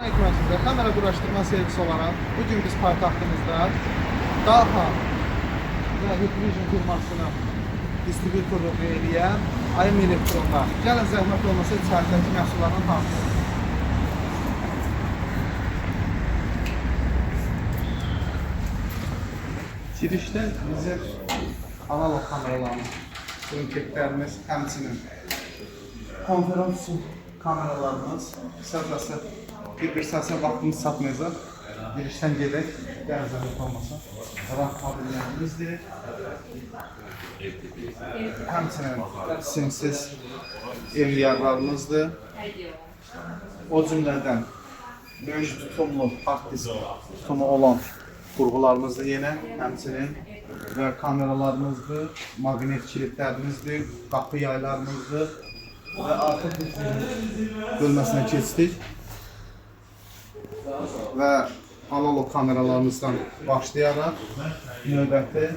Ekranımızda kamera quraşdırma servisi olaraq bugün biz paytaxtımızda Daha və Hikvision firmasına distributorluq eləyən AM elektronlar. Gəlin zəhmət olmasa içəridəki məhsullardan tanışdırın. Girişdə bizim analog kameralarımız, trunketlərimiz, həmçinin konferans kameralarımız, qısacası bir səsə vaxtımız çatmayacaq. Girişdən gedək, gəlin zəhmət olmasa. RAM kabellərimizdir. Həmçinin simsiz MVR-larımızdır. O cümlədən böyük tutumlu hard disk tutumu olan qurğularımızdır yenə, həmçinin və kameralarımızdır, maqnet kilitlərimizdir, qapı yaylarımızdır və artıq bölməsinə keçdik və analog kameralarımızdan başlayaraq növbəti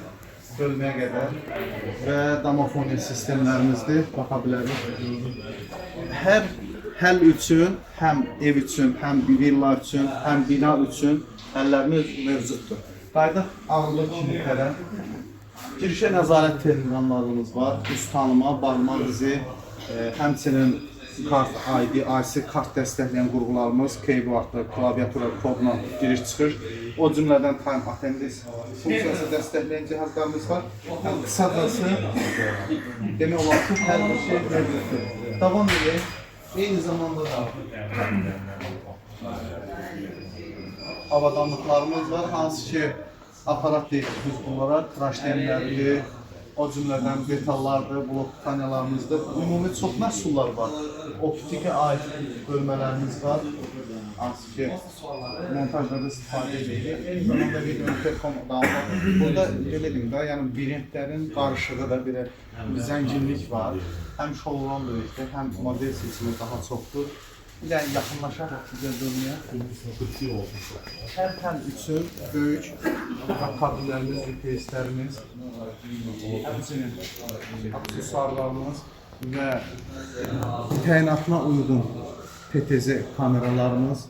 bölməyə qədər və domofoniya sistemlərimizdir, baxa bilərik. Hər həll üçün, həm ev üçün, həm villa üçün, həm bina üçün həllərimiz mövcuddur. Qaydaq ağırlıq kilitlərə, girişə nəzarət terminallarımız var, üst tanıma, barmaq izi, həmçinin kart ID, IC kart dəstəkləyən qurğularımız, keyboardlar, klaviatura, kodla giriş çıxış. O cümlədən time attendance funksiyası dəstəkləyən cihazlarımız var. Qısacası demək olar ki, hər bir şey mövcuddur. Davam edək. Eyni zamanda da avadanlıqlarımız var, hansı ki aparat deyirik biz bunlara, tıraş demlərdir, o cümlədən detallardır, blok taniyalarımızdır. Ümumi çox məhsullar var. Optikə aid bölmələrimiz var, hansı ki montajlarda istifadə edilir. Eyni zamanda video interkom dağılır. Burada belə deyim də, yəni brendlərin qarışığı da bir zənginlik var. Həm şoulran böyükdür, həm model seçimi daha çoxdur. Bir də yaxınlaşaraq sizə dönməyə. Hər həll üçün böyük kabellərimiz, UPS-lərimiz, həmçinin aksesuarlarımız və təyinatına uyğun PTZ kameralarımız,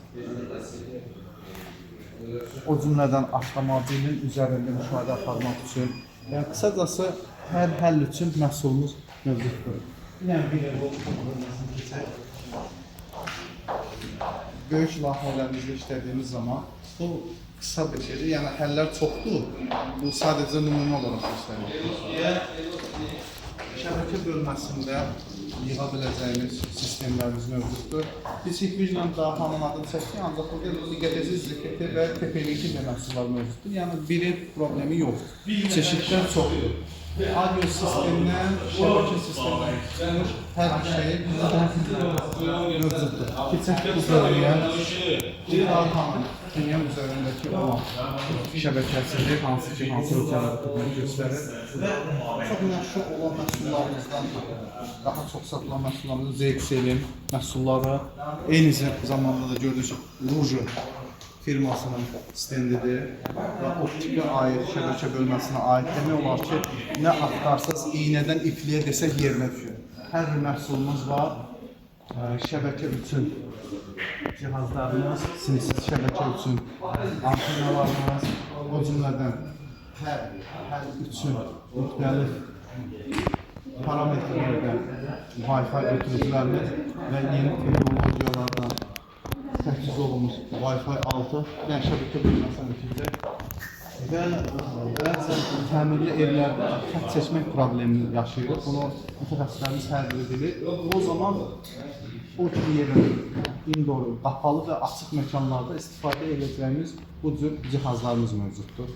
o cümlədən avtomobilin üzərində müşahidə aparmaq üçün, yəni qısacası hər həll üçün məhsulumuz mövcuddur. Yəni bir ev olmasını keçək. Böyük layihələrimizdə işlədiyimiz zaman bu qısa bir şeydir, yəni həllər çoxdur, bu sadəcə nümunə olaraq göstərir. Şəbəkə bölməsində yığa biləcəyimiz sistemlərimiz mövcuddur. Biz Hikvision Daha'nın adını çəkdik, ancaq burada LGTC, ZKT və TP-2 məhsullar mövcuddur. Yəni biri problemi yoxdur, çeşidlər çoxdur. Audio sistemindən, şəbəkə sistemindən çıxmış hər bir şey mövcuddur. Keçək bu bölməyə Daha'nın dünya üzərindəki olan şəbəkəsidir, hansı ki, hansı ölkələrdə göstərir və çox məşhur olan məhsullarımızdan, daha çox satılan məhsullarımızın ZXL-in məhsulları, eyni zamanda da gördüyünüz Ruju firmasının stendidir və optikə aid, şəbəkə bölməsinə aid demək olar ki, nə axtarsaz iynədən ipliyə desək yerinə düşür. Hər bir məhsulumuz var, şəbəkə üçün cihazlarımız, simsiz şəbəkə üçün antenalarımız, o cümlədən hər üçün müxtəlif parametrlərdən Wi-Fi götürücülərimiz və yeni texnologiyalardan təchiz olunmuş Wi-Fi 6 şəbəkə bölməsini bitirəcək və bəzən təmirli evlərdə xətt seçmək problemini yaşayırıq. Bunu mütəxəssislərimiz həll edilir. O zaman o kimi yerin indoor, qapalı və açıq məkanlarda istifadə edəcəyimiz bu cür cihazlarımız mövcuddur.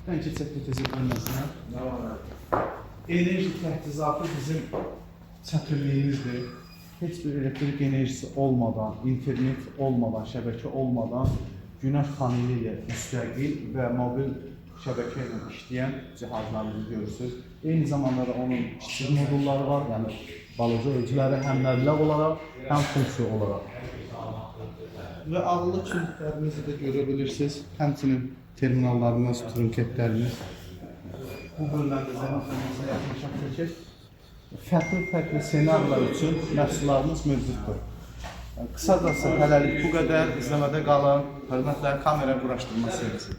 Ben keçək PTZ bölməsinə. Enerji təchizatı bizim çətinliyimizdir. Heç bir elektrik enerjisi olmadan, internet olmadan, şəbəkə olmadan günəş paneli ilə müstəqil və mobil şəbəkə ilə işləyən cihazlarımızı görürsünüz. Eyni zamanda da onun kiçik modulları var, yəni balaca ölçüləri həm məbləğ olaraq, həm funksiya olaraq. Və ağırlıq kilitlərimizi də görə bilirsiniz, həmçinin terminallarımız, trunketlərimiz. Bu bölmədə zəhmətlərimizə yaxınlaşaq çəkək. Fərqli ssenariyalar üçün məhsullarımız mövcuddur. Qısacası hələlik bu qədər. İzləmədə qalın. Hörmətlə kamera quraşdırma serisi.